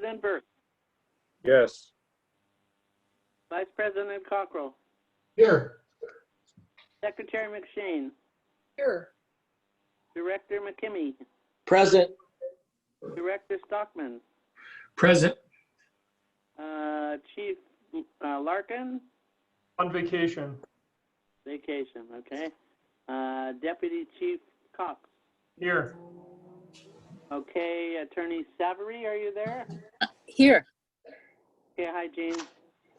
President Burke, Yes. Vice President Cockrell, Here. Secretary McShane, Here. Director McKimmey, Present. Director Stockman, Present. Chief Larkin, On vacation. vacation, okay. Deputy Chief Cox. Here. Okay, Attorney Savory, are you there? Here. Okay, hi, Jean.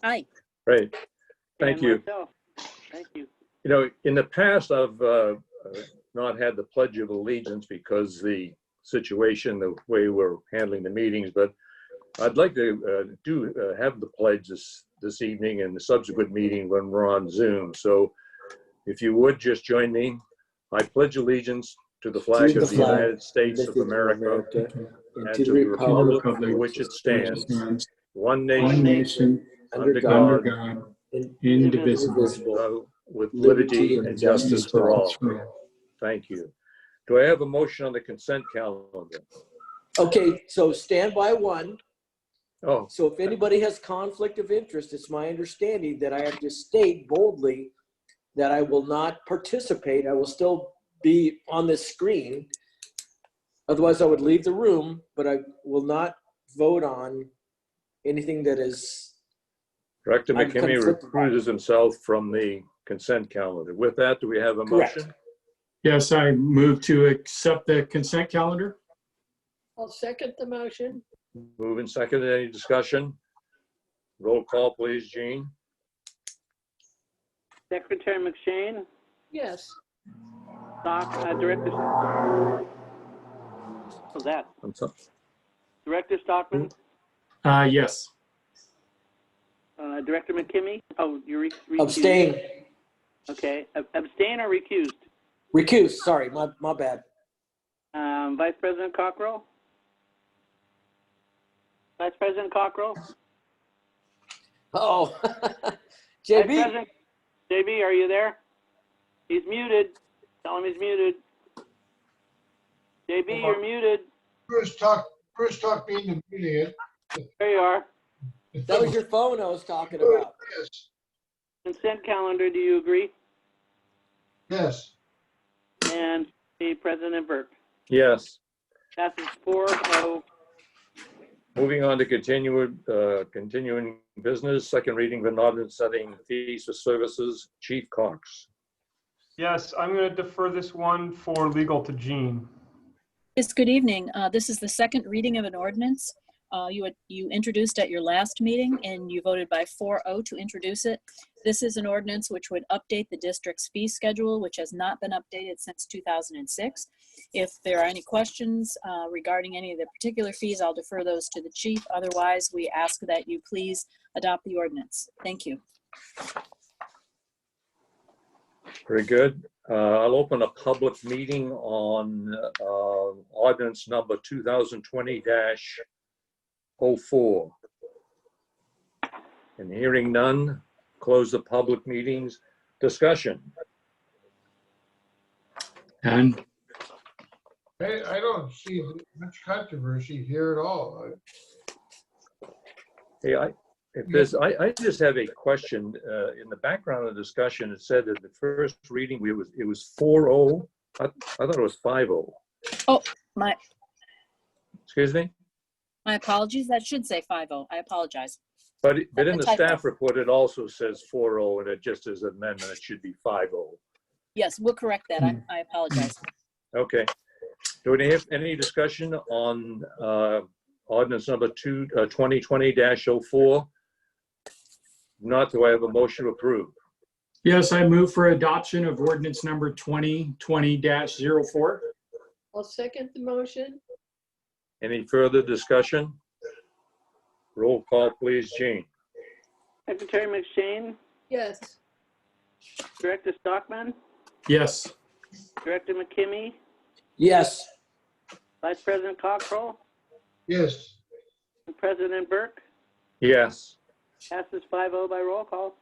Hi. Great. Thank And you. myself. Thank you. You know, in the past, I've not had the Pledge of Allegiance because the situation, the way we're handling the meetings, but I'd like to have the pledge this evening and the subsequent meeting when we're on Zoom. So if you would just join me, I pledge allegiance to the flag of the United States of America and to the republic for which it stands, one nation, under God, indivisible, with liberty and justice for all. Thank you. Do I have a motion on the consent calendar? Okay, so standby one. Oh, So if anybody has conflict of interest, it's my understanding that I have to state boldly that I will not participate. I will still be on this screen. Otherwise, I would leave the room, but I will not vote on anything that is. Director I'm McKimmey conflicted by it. recruited himself from the consent calendar. With that, do we have a Correct. motion? Yes, I move to accept the consent calendar. I'll second the motion. Move and second. Any discussion? Roll call, please, Jean. Secretary McShane, Yes. Director. What's that? I'm sorry. Director Stockman, Yes. Director McKimmey. Oh, you're recused. Abstain. Okay, abstain or recused? Recuse, sorry, my bad. Vice President Cockrell. Vice President Cockrell. Oh, Vice JB. President JB, are you there? He's muted. Tell him he's muted. JB, you're muted. First talk me into muting it. There you are. That was your phone I was talking about. Yes. Consent calendar, do you agree? Yes. And the President Burke. Yes. Passes 4-0. Moving on to continuing business, second reading of an ordinance setting fees for services. Chief Cox. Yes, I'm going to defer this one for legal to Jean. Yes, good evening. This is the second reading of an ordinance. You introduced at your last meeting and you voted by 4-0 to introduce it. This is an ordinance which would update the district's fee schedule, which has not been updated since 2006. If there are any questions regarding any of the particular fees, I'll defer those to the chief. Otherwise, we ask that you please adopt the ordinance. Thank you. Very good. I'll open a public meeting on ordinance number 2020-04. And hearing none, close the public meetings. Discussion. And I don't see much controversy here at all. Hey, I just have a question. In the background of the discussion, it said that the first reading it was 4-0. I thought it was 5-0. Oh, Excuse me? my apologies. That should say 5-0. I apologize. But in the That's a typo. staff report, it also says 4-0, and it just as an amendment, it should be 5-0. Yes, we'll correct that. I apologize. Okay. Do we have any discussion on ordinance number 2020-04? Not, do I have a motion to approve? yes, I move for adoption of ordinance number 2020-04. I'll second the motion. Any further discussion? Roll call, please, Jean. Secretary McShane, Yes. Director Stockman, Yes. Director McKimmey, Yes. Vice President Cockrell, Yes. and President Burke. Yes. Passes 5-0 by roll call.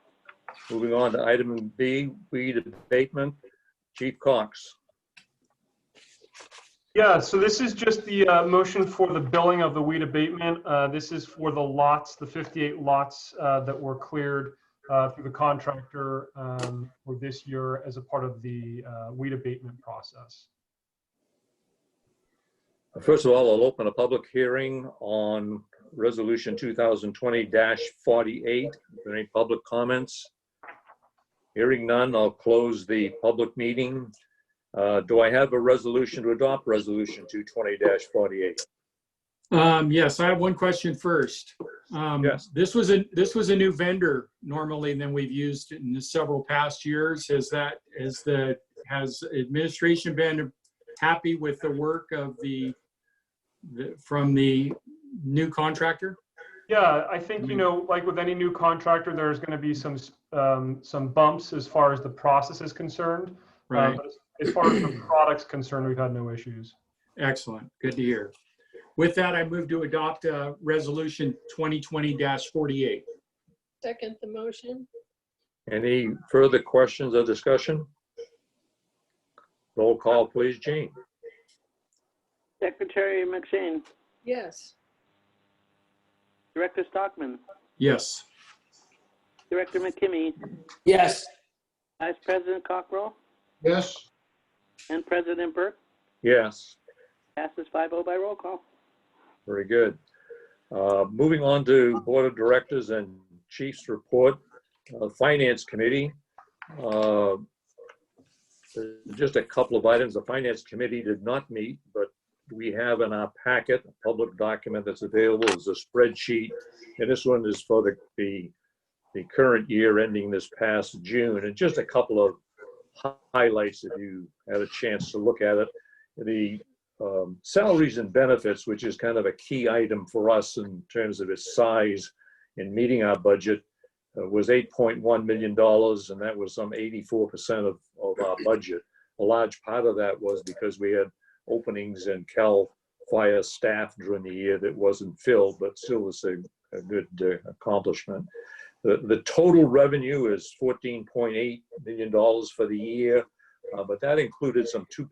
Moving on to item B, weed abatement. Chief Cox. Yeah, so this is just the motion for the billing of the weed abatement. This is for the lots, the 58 lots that were cleared through the contractor for this year as a part of the weed abatement process. First of all, I'll open a public hearing on Resolution 2020-48. Are there any public comments? Hearing none, I'll close the public meeting. Do I have a resolution to adopt Resolution 2020-48? Yes, I have one question first. Yes. This was a new vendor normally than we've used in the several past years. Has administration been happy with the work of from the new contractor? Yeah, I think, like with any new contractor, there's going to be some bumps as far as the process is concerned. Right. But as far as the product's concerned, we've had no issues. Excellent. Good to hear. With that, I move to adopt Resolution 2020-48. Second the motion. Any further questions or discussion? Roll call, please, Jean. Secretary McShane, Yes. Director Stockman, Yes. Director McKimmey, Yes. Vice President Cockrell, Yes, and President Burke. Yes, Passes 5-0 by roll call. very good. Moving on to Board of Directors and Chiefs report. Finance Committee. Just a couple of items. The Finance Committee did not meet, but we have in our packet a public document that's available as a spreadsheet. And this one is for the current year ending this past June. And just a couple of highlights if you had a chance to look at it. The salaries and benefits, which is kind of a key item for us in terms of its size in meeting our budget, was $8.1 million, and that was some 84% of our budget. A large part of that was because we had openings in Cal Fire staff during the year that wasn't filled, but still was a good accomplishment. The total revenue is $14.8 million for the year, but that included some $2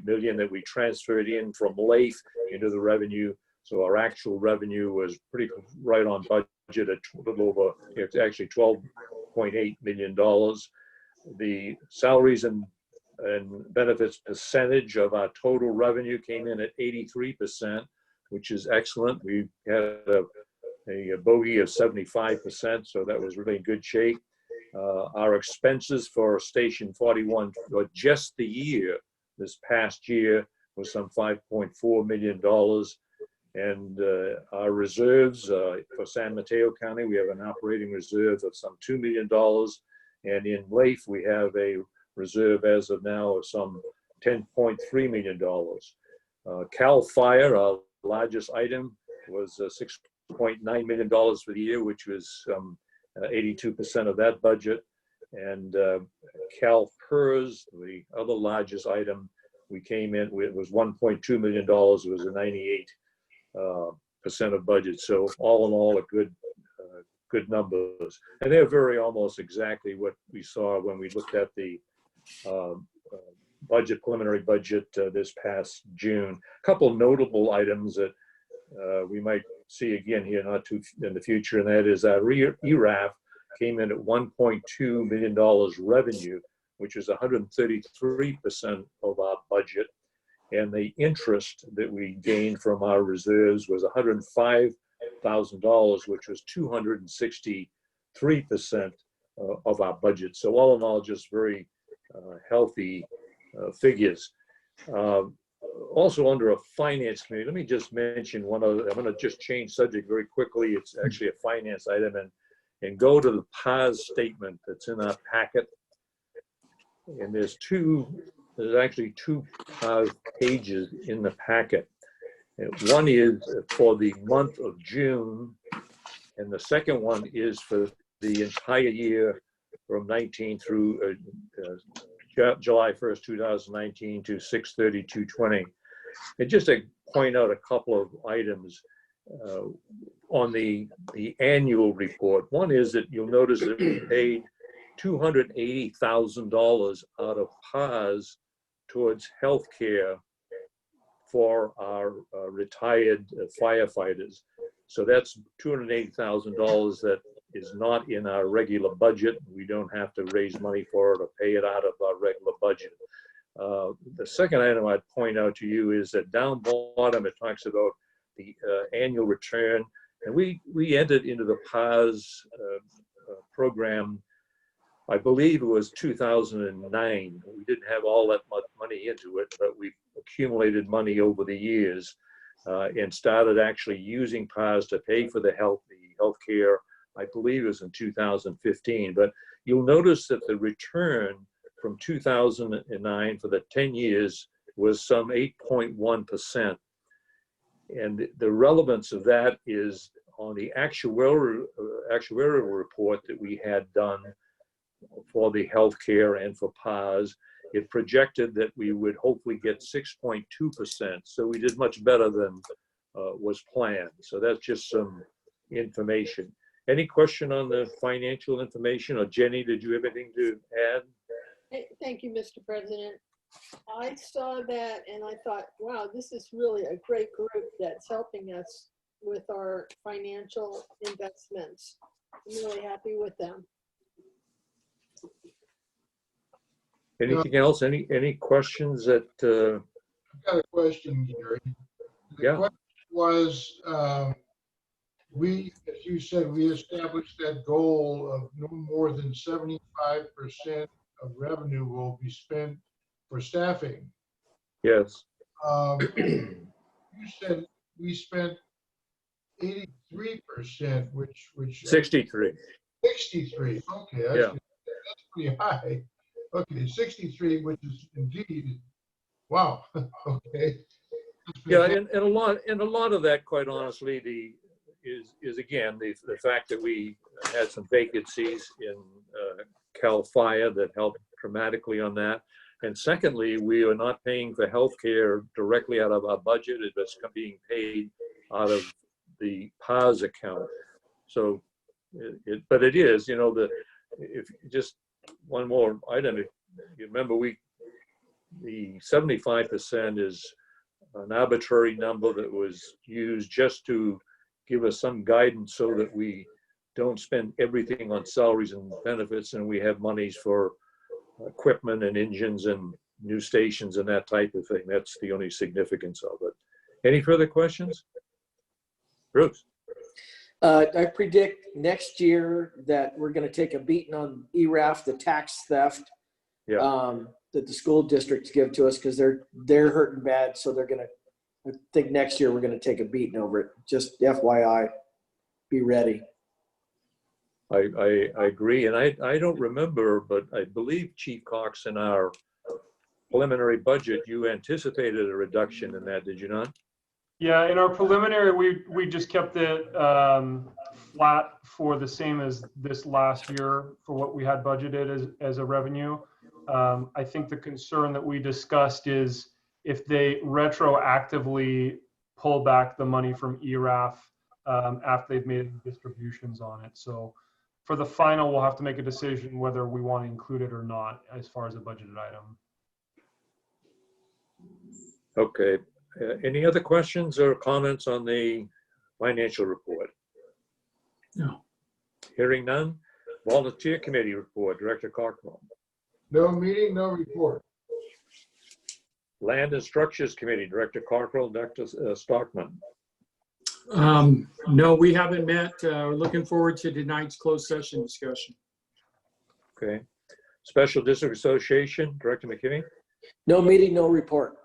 million that we transferred in from LAIF into the revenue. So our actual revenue was pretty right on budget at a little over, it's actually $12.8 million. The salaries and benefits percentage of our total revenue came in at 83%, which is excellent. We had a bogey of 75%, so that was really in good shape. Our expenses for Station 41, or just the year, this past year, was some $5.4 million. And our reserves for San Mateo County, we have an operating reserve of some $2 million. And in LAIF, we have a reserve as of now of some $10.3 million. Cal Fire, our largest item, was $6.9 million for the year, which was 82% of that budget. And Cal PERS, the other largest item, we came in with was $1.2 million. It was a 98% of budget. So all in all, a good numbers. And they're very almost exactly what we saw when we looked at the preliminary budget this past June. A couple of notable items that we might see again here not too in the future, and that is our ERAF came in at $1.2 million revenue, which is 133% of our budget. And the interest that we gained from our reserves was $105,000, which was 263% of our budget. So all in all, just very healthy figures. Also under a finance committee, let me just mention one other, I'm going to just change subject very quickly. It's actually a finance item, and go to the PAS statement that's in our packet. And there's actually two PAS pages in the packet. And one is for the month of June, and the second one is for the entire year from 19 through July 1st, 2019 to 6/30/2020. And just to point out a couple of items on the annual report. One is that you'll notice that we paid $280,000 out of PAS towards healthcare for our retired firefighters. So that's $280,000 that is not in our regular budget. We don't have to raise money for it or pay it out of our regular budget. The second item I'd point out to you is that down bottom, it talks about the annual return. And we entered into the PAS program, I believe it was 2009. We didn't have all that much money into it, but we accumulated money over the years and started actually using PAS to pay for the healthcare. I believe it was in 2015. But you'll notice that the return from 2009 for the 10 years was some 8.1%. And the relevance of that is on the actuarial report that we had done for the healthcare and for PAS. It projected that we would hopefully get 6.2%. So we did much better than was planned. So that's just some information. Any question on the financial information? Or Jenny, did you have anything to add? Thank you, Mr. President. I saw that and I thought, wow, this is really a great group that's helping us with our financial investments. I'm really happy with them. Anything else? Any questions that? I've got a question, Gary. The question was, as you said, we established that goal of no more than 75% of revenue will be spent for staffing. Yes. You said we spent 83%, which 63. 63. Okay, that's pretty high. Okay, 63, which is indeed, wow. Okay. Yeah, and a lot of that, quite honestly, is again the fact that we had some vacancies in Cal Fire that helped dramatically on that. And secondly, we are not paying for healthcare directly out of our budget. It's being paid out of the PAS account. So, but it is, you know, if just one more item, if you remember, the 75% is an arbitrary number that was used just to give us some guidance so that we don't spend everything on salaries and benefits, and we have monies for equipment and engines and new stations and that type of thing. That's the only significance of it. Any further questions? Bruce? I predict next year that we're going to take a beating on ERAF, the tax theft that the school districts give to us, because they're hurting bad. So they're going to, I think next year we're going to take a beating over it. Just FYI, be ready. I agree, and I don't remember, but I believe Chief Cox, in our preliminary budget, you anticipated a reduction in that, did you not? Yeah, in our preliminary, we just kept it flat for the same as this last year for what we had budgeted as a revenue. I think the concern that we discussed is if they retroactively pull back the money from ERAF after they've made distributions on it. So for the final, we'll have to make a decision whether we want to include it or not as far as a budgeted item. Okay. Any other questions or comments on the financial report? No. Hearing none. Volunteer Committee report, Director Cockrell. No meeting, no report. Land and Structures Committee, Director Cockrell, Dr. Stockman. No, we haven't met. We're looking forward to tonight's closed session discussion. Okay. Special District Association, Director McKinney. No meeting, no report.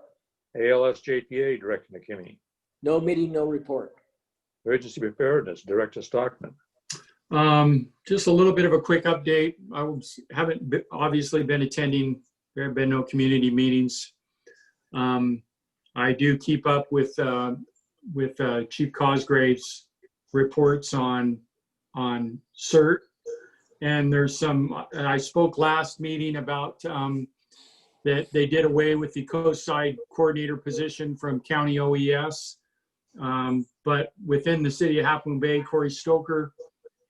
ALS-JPA, Director McKinney. No meeting, no report. Emergency Preparedness, Director Stockman. Just a little bit of a quick update. Haven't obviously been attending. There have been no community meetings. I do keep up with Chief Cosgrave's reports on CERT, and there's some. I spoke last meeting about that they did away with the Coastside coordinator position from County OES, but within the city of Half Moon Bay, Corey Stoker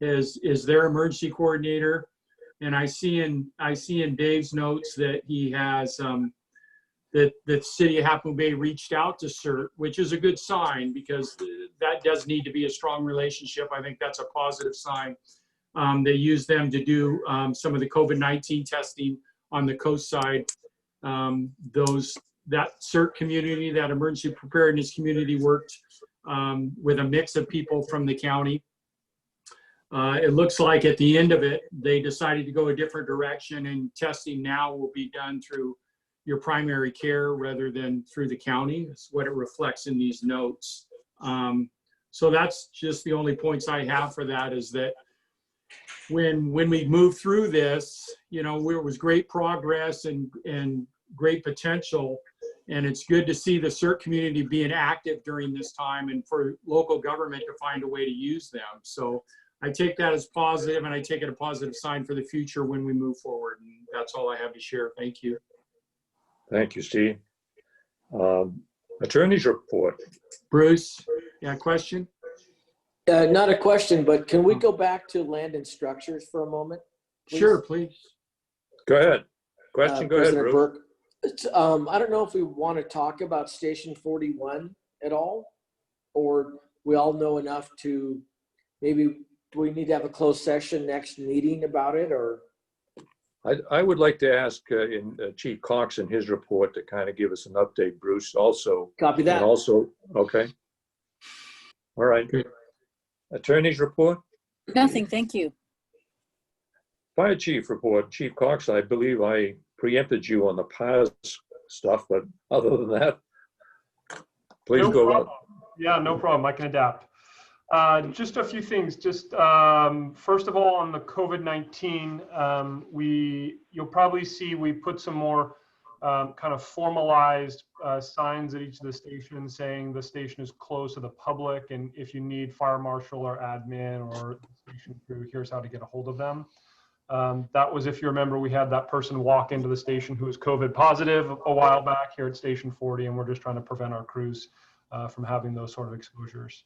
is their emergency coordinator, and I see in Dave's notes that he has that the city of Half Moon Bay reached out to CERT, which is a good sign because that does need to be a strong relationship. I think that's a positive sign. They used them to do some of the COVID-19 testing on the Coastside. That CERT community, that emergency preparedness community, worked with a mix of people from the county. It looks like at the end of it, they decided to go a different direction, and testing now will be done through your primary care rather than through the county. That's what it reflects in these notes. So that's just the only points I have for that, is that when we moved through this, you know, there was great progress and great potential. And it's good to see the CERT community being active during this time and for local government to find a way to use them. So I take that as positive, and I take it a positive sign for the future when we move forward. And that's all I have to share. Thank you. Thank you, Steve. Attorney's report. Bruce, yeah, question? Not a question, but can we go back to land and structures for a moment? Please? Sure, please. Go ahead. Question, go ahead, President Bruce. Burke. I don't know if we want to talk about Station 41 at all, or we all know enough to maybe, do we need to have a closed session next meeting about it, or? I would like to ask Chief Cox in his report to kind of give us an update, Bruce, also. Copy that. And also, okay. All right. Good. Attorney's report? Nothing, thank you. Fire Chief report. Chief Cox, I believe I preempted you on the PAS stuff, but other than that, please No go on. problem. Yeah, no problem. I can adapt. Just a few things. Just first of all, on the COVID-19, you'll probably see we put some more kind of formalized signs at each of the stations saying the station is closed to the public, and if you need fire marshal or admin or station crew, here's how to get a hold of them. That was, if you remember, we had that person walk into the station who was COVID positive a while back here at Station 40, and we're just trying to prevent our crews from having those sort of exposures.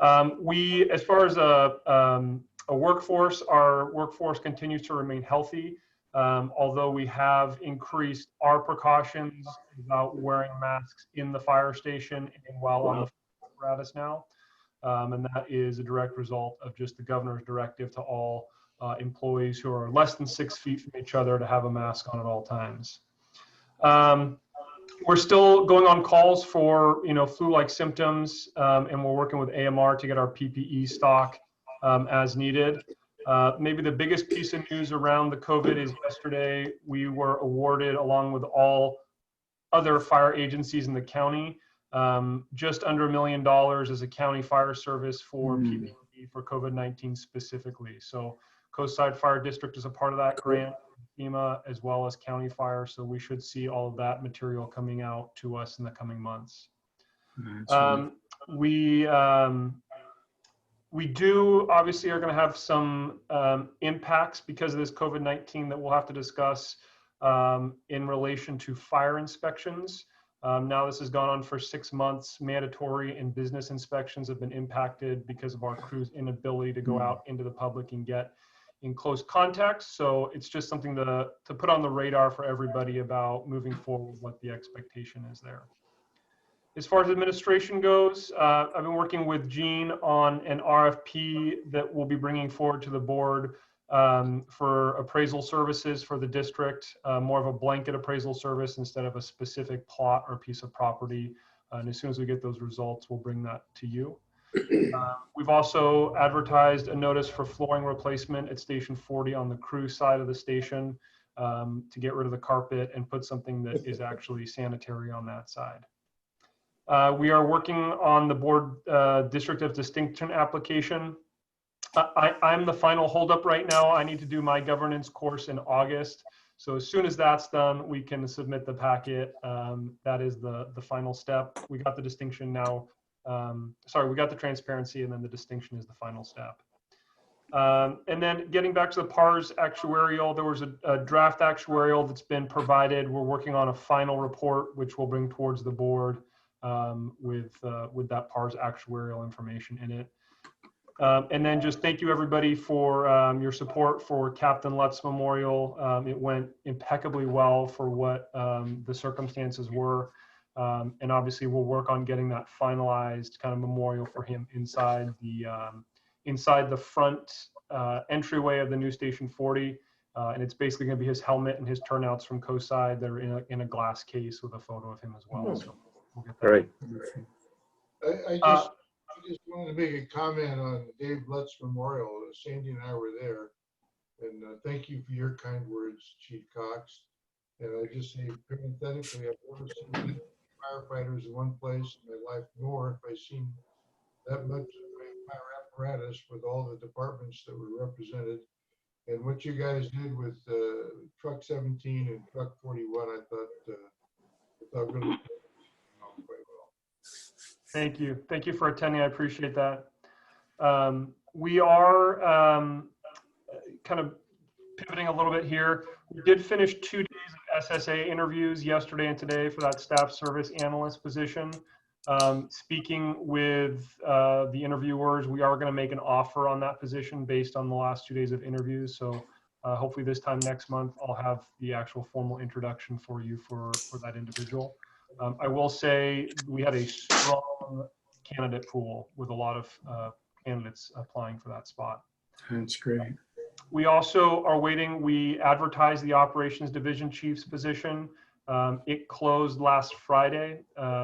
As far as a workforce, our workforce continues to remain healthy, although we have increased our precautions about wearing masks in the fire station and while on the apparatus now. And that is a direct result of just the governor's directive to all employees who are less than 6 feet from each other to have a mask on at all times. We're still going on calls for, flu-like symptoms, and we're working with AMR to get our PPE stock as needed. Maybe the biggest piece of news around the COVID is yesterday we were awarded, along with all other fire agencies in the county, just under $1 million as a county fire service for PPE for COVID-19 specifically. So Coastside Fire District is a part of that grant, FEMA, as well as County Fire. So we should see all of that material coming out to us in the coming months. We do obviously are going to have some impacts because of this COVID-19 that we'll have to discuss in relation to fire inspections. Now this has gone on for 6 months. Mandatory and business inspections have been impacted because of our crew's inability to go out into the public and get in close contact. So it's just something to put on the radar for everybody about moving forward, what the expectation is there. As far as administration goes, I've been working with Gene on an RFP that we'll be bringing forward to the board for appraisal services for the district, more of a blanket appraisal service instead of a specific plot or piece of property. And as soon as we get those results, we'll bring that to you. We've also advertised a notice for flooring replacement at Station 40 on the crew side of the station to get rid of the carpet and put something that is actually sanitary on that side. We are working on the board District of Distinction application. I'm the final holdup right now. I need to do my governance course in August. So as soon as that's done, we can submit the packet. That is the final step. We got the distinction now. We got the transparency, and then the distinction is the final step. And then getting back to the PARS actuarial, there was a draft actuarial that's been provided. We're working on a final report, which we'll bring towards the board with that PARS actuarial information in it. And then just thank you everybody for your support for Captain Lutz Memorial. It went impeccably well for what the circumstances were. And obviously we'll work on getting that finalized kind of memorial for him inside the front entryway of the new Station 40. And it's basically going to be his helmet and his turnouts from Coastside that are in a glass case with a photo of him as well. So we'll get that. All right. I just wanted to make a comment on Dave Lutz Memorial. Sandy and I were there. And thank you for your kind words, Chief Cox. And I just say parenthetically, I've never seen firefighters in one place in my life, nor have I seen that much fire apparatus with all the departments that were represented. And what you guys did with Truck 17 and Truck 41, I thought really quite well. Thank you. Thank you for attending. I appreciate that. We are kind of pivoting a little bit here. We did finish 2 days of SSA interviews yesterday and today for that staff service analyst position. Speaking with the interviewers, we are going to make an offer on that position based on the last 2 days of interviews. So hopefully this time next month, I'll have the actual formal introduction for you for that individual. I will say we had a strong candidate pool with a lot of candidates applying for that spot. That's great. We also are waiting. We advertised the operations division chief's position. It closed last Friday,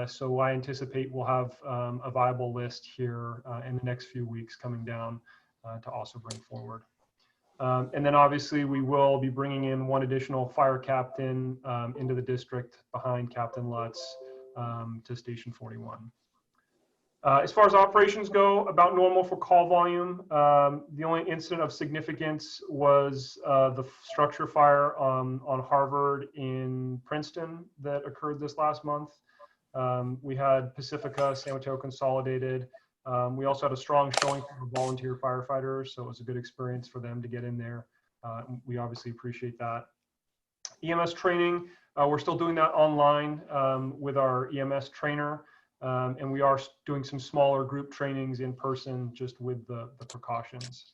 so I anticipate we'll have a viable list here in the next few weeks coming down to also bring forward. And then obviously we will be bringing in 1 additional fire captain into the district behind Captain Lutz to Station 41. As far as operations go, about normal for call volume. The only incident of significance was the structure fire on Harvard in Princeton that occurred this last month. We had Pacifica, San Mateo Consolidated. We also had a strong showing for volunteer firefighters, so it was a good experience for them to get in there. We obviously appreciate that. EMS training, we're still doing that online with our EMS trainer. And we are doing some smaller group trainings in person just with the precautions.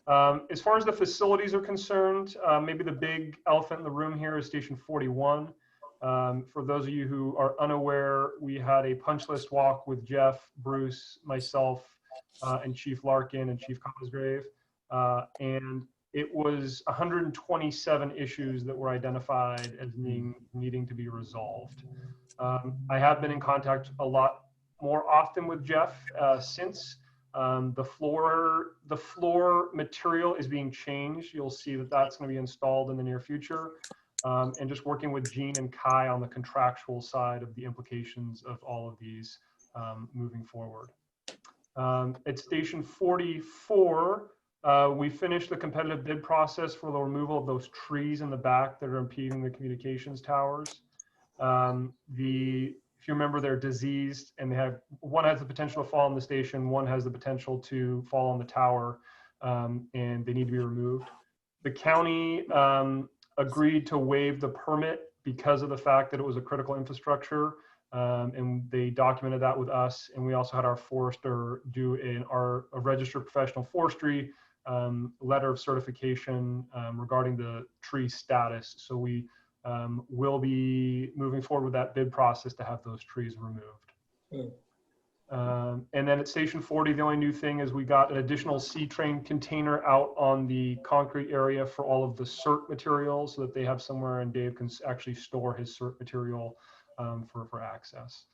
As far as the facilities are concerned, maybe the big elephant in the room here is Station 41. For those of you who are unaware, we had a punch list walk with Jeff, Bruce, myself, and Chief Larkin and Chief Cosgrave. And it was 127 issues that were identified as needing to be resolved. I have been in contact a lot more often with Jeff since. The floor material is being changed. You'll see that that's going to be installed in the near future. And just working with Gene and Kai on the contractual side of the implications of all of these moving forward. At Station 44, we finished the competitive bid process for the removal of those trees in the back that are impeding the communications towers. If you remember, they're diseased and one has the potential to fall on the station, one has the potential to fall on the tower, and they need to be removed. The county agreed to waive the permit because of the fact that it was a critical infrastructure, and they documented that with us. And we also had our forester do a registered professional forestry letter of certification regarding the tree status. So we will be moving forward with that bid process to have those trees removed. And then at Station 40, the only new thing is we got an additional C-train container out on the concrete area for all of the CERT material so that they have somewhere and Dave can actually store his CERT material for access.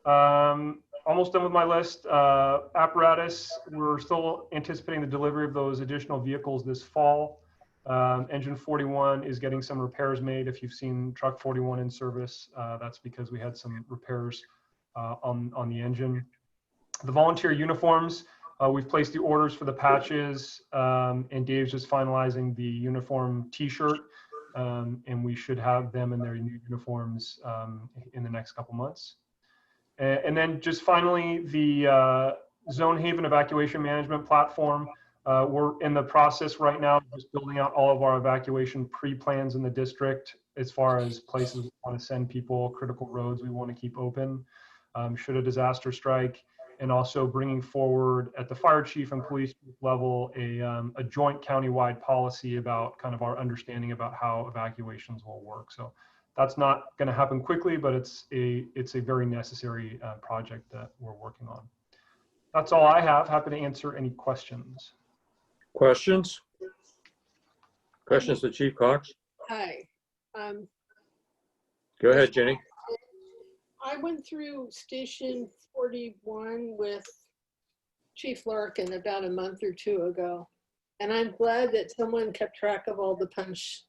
Almost done with my list. Apparatus, we're still anticipating the delivery of those additional vehicles this fall. Engine 41 is getting some repairs made. If you've seen truck 41 in service, that's because we had some repairs on the engine. The volunteer uniforms, we've placed the orders for the patches, and Dave's just finalizing the uniform t-shirt, and we should have them in their new uniforms in the next couple months. And then just finally, the Zone Haven evacuation management platform. We're in the process right now of just building out all of our evacuation pre-plans in the district as far as places we want to send people, critical roads we want to keep open should a disaster strike. and also bringing forward at the fire chief and police chief level a joint countywide policy about kind of our understanding about how evacuations will work. So that's not going to happen quickly, but it's a very necessary project that we're working on. That's all I have. Happy to answer any questions. Questions? Questions to Chief Cox? Hi. Go ahead, Jenny. I went through Station 41 with Chief Larkin about a month or two ago, and I'm glad that someone kept track of all the punch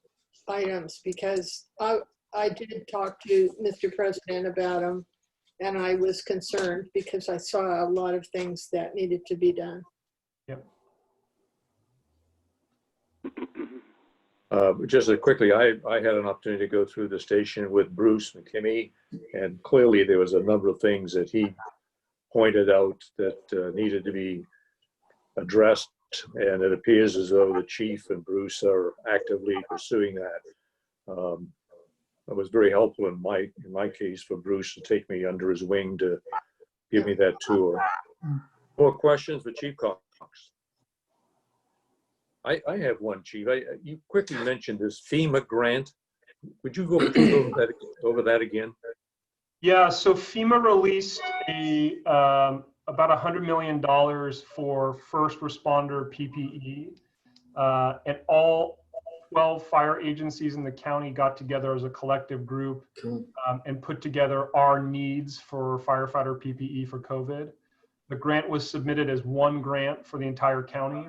items, because I did talk to Mr. President about them, and I was concerned because I saw a lot of things that needed to be done. Yep. Just quickly, I had an opportunity to go through the station with Bruce McKinney, and clearly there was a number of things that he pointed out that needed to be addressed, and it appears as though the chief and Bruce are actively pursuing that. It was very helpful in my case for Bruce to take me under his wing to give me that tour. More questions for Chief Cox? I have one, Chief. You quickly mentioned this FEMA grant. Would you go over that again? Yeah, so FEMA released about $100 million for first responder PPE, and all 12 fire agencies in the county got together as a collective group and put together our needs for firefighter PPE for COVID. The grant was submitted as one grant for the entire county.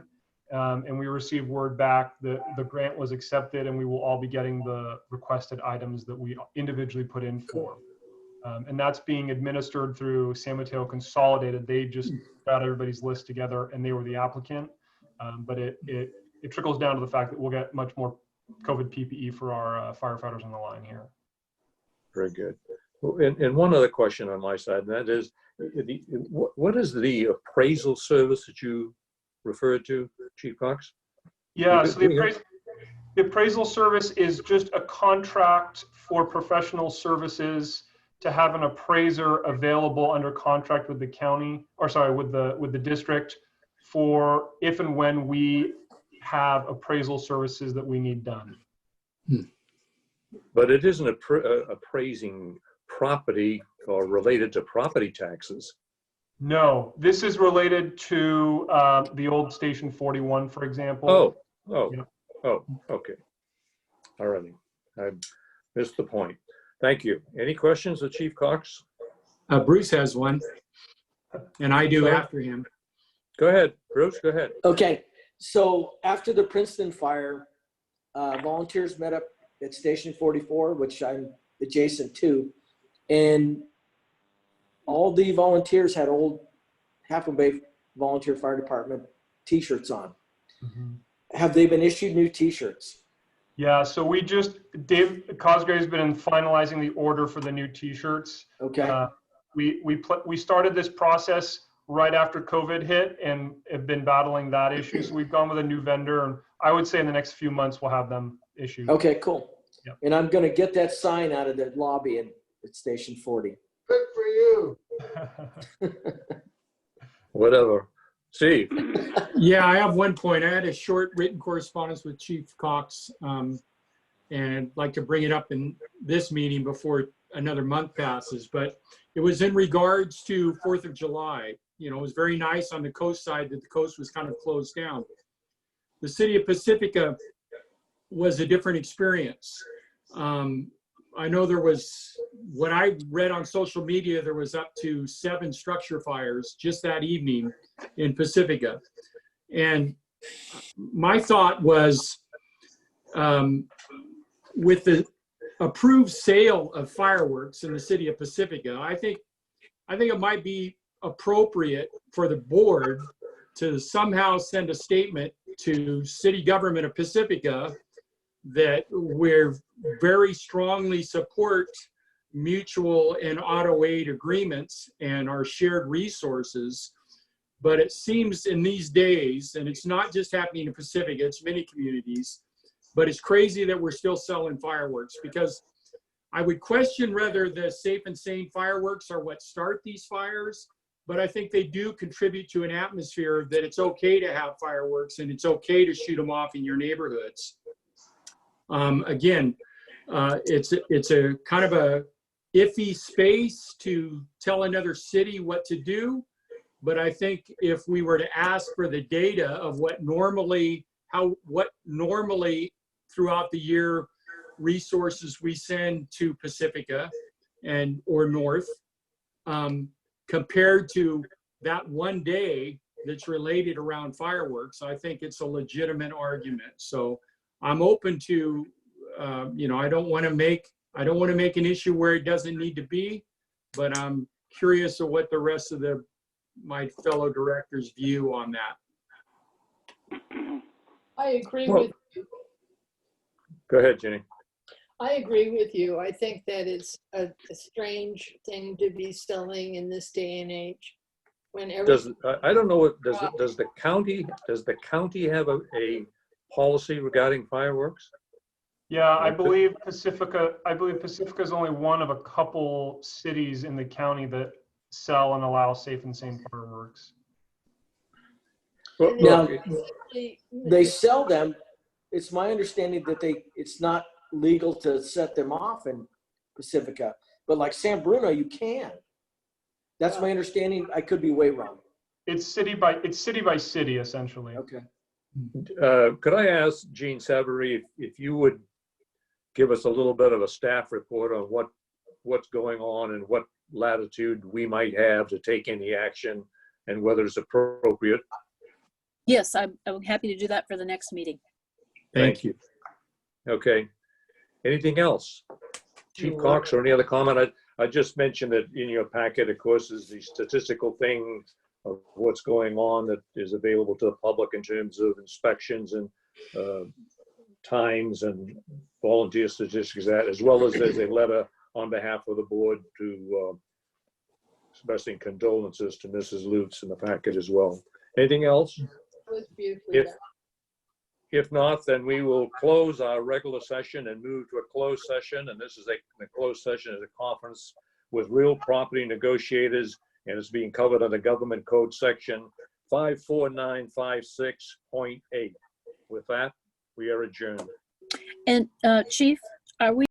And we received word back that the grant was accepted, and we will all be getting the requested items that we individually put in for. And that's being administered through San Mateo Consolidated. They just got everybody's list together, and they were the applicant. But it trickles down to the fact that we'll get much more COVID PPE for our firefighters on the line here. Very good. And one other question on my side, and that is, what is the appraisal service that you referred to, Chief Cox? Yeah, so the appraisal service is just a contract for professional services to have an appraiser available under contract with the county, or sorry, with the district, for if and when we have appraisal services that we need done. But it isn't appraising property or related to property taxes. No, this is related to the old Station 41, for example. Oh, okay. All righty. I missed the point. Thank you. Any questions of Chief Cox? Bruce has one, and I do after him. Go ahead, Bruce, go ahead. Okay, so after the Princeton fire, volunteers met up at Station 44, which I'm adjacent to, and all the volunteers had old Half Moon Bay Volunteer Fire Department t-shirts on. Mm-hmm. Have they been issued new t-shirts? Yeah, so Dave Cosgrave's been finalizing the order for the new t-shirts. Okay. We started this process right after COVID hit and have been battling that issue. So we've gone with a new vendor, and I would say in the next few months we'll have them issued. Okay, cool. Yep. And I'm gonna get that sign out of the lobby at Station 40. Good for you. Whatever. Steve. Yeah, I have one point. I had a short written correspondence with Chief Cox, and I'd like to bring it up in this meeting before another month passes. But it was in regards to 4th of July. You know, it was very nice on the coast side that the coast was kind of closed down. The city of Pacifica was a different experience. I know there was, what I read on social media, there was up to 7 structure fires just that evening in Pacifica. And my thought was, with the approved sale of fireworks in the city of Pacifica, I think it might be appropriate for the board to somehow send a statement to city government of Pacifica that we're very strongly support mutual and auto aid agreements and our shared resources. But it seems in these days, and it's not just happening in Pacifica, it's many communities, but it's crazy that we're still selling fireworks, because I would question whether the Safe and Sane fireworks are what start these fires, but I think they do contribute to an atmosphere that it's okay to have fireworks and it's okay to shoot them off in your neighborhoods. Again, it's a kind of a iffy space to tell another city what to do. But I think if we were to ask for the data of what normally throughout the year resources we send to Pacifica or North, compared to that one day that's related around fireworks, I think it's a legitimate argument. So I'm open to, I don't want to make an issue where it doesn't need to be, but I'm curious of what the rest of my fellow directors' view on that. I agree Well- with, Go ahead, Jenny. I agree with you. I think that it's a strange thing to be selling in this day and age when I don't know what, does the county have a policy regarding fireworks? Yeah, I believe Pacifica is only one of a couple cities in the county that sell and allow safe and sane fireworks. Well, Now, look, they sell them. It's my understanding that it's not legal to set them off in Pacifica, but like San Bruno, you can. That's my understanding. I could be way wrong. It's city by city, essentially. Okay. could I ask Gene Savory if you would give us a little bit of a staff report on what's going on and what latitude we might have to take any action and whether it's appropriate? Yes, I'm happy to do that for the next meeting. Thank you. Okay. Anything else? Chief Cox or any other comment? I just mentioned that in your packet, of course, is the statistical thing of what's going on that is available to the public in terms of inspections and times and volunteer statistics, that as well as there's a letter on behalf of the board to expressing condolences to Mrs. Lutz in the packet as well. Anything else? It was beautifully done. If not, then we will close our regular session and move to a closed session. And this is the closed session is a conference with real property negotiators, and it's being covered under Government Code Section 54956.8. With that, we are adjourned. And Chief, are we